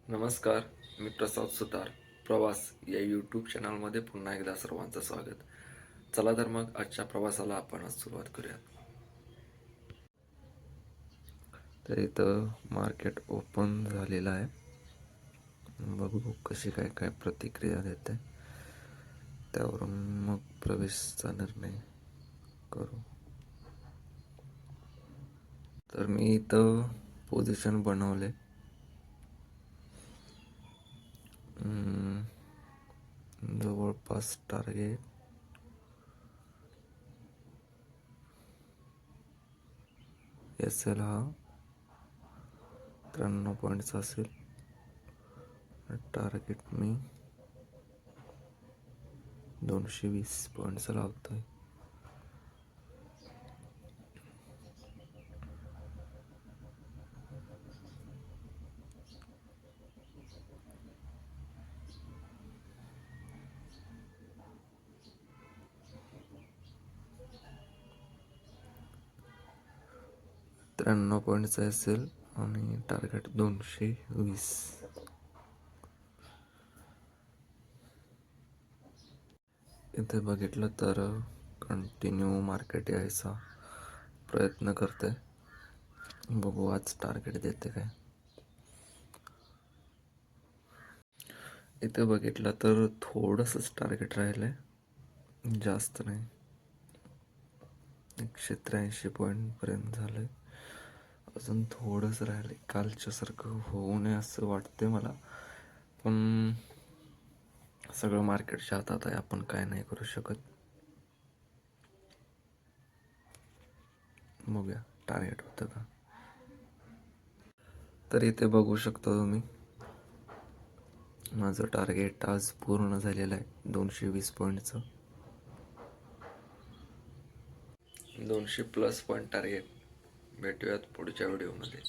नमस्कार. मी प्रसाद सुतार प्रवास या यूट्यूब चॅनलमध्ये पुन्हा एकदा सर्वांचं स्वागत. चला तर मग आजच्या प्रवासाला आपण आज सुरुवात करूयात. तर इथं मार्केट ओपन झालेलं आहे. बघू कशी काय काय प्रतिक्रिया देते, त्यावरून मग प्रवेशचा निर्णय करू. तर मी इथं पोझिशन बनवले. जवळपास टार्गेट SL हा 93 पॉईंटचा असेल. टार्गेट मी 220 पॉईंटचा लावतोय. त्र्याण्णव पॉईंटचा असेल आणि टार्गेट 220. इथे बघितलं तर कंटिन्यू मार्केट यायचा प्रयत्न करते. बघू आज टार्गेट देते काय. इथे बघितलं तर थोडंसंच टार्गेट राहिलंय, जास्त नाही. 183 पॉईंटपर्यंत झालंय, अजून थोडंच राहिलंय. कालच्यासारखं होऊ नये असं वाटते मला, पण सगळं मार्केटच्या हातात आहे, आपण काय नाही करू शकत. बघूया टार्गेट होतं का. तर इथे बघू शकता तुम्ही, माझं टार्गेट आज पूर्ण झालेलं आहे 220 पॉईंटचं. 200+ पॉईंट टार्गेट. भेटूयात पुढच्या व्हिडिओमध्ये.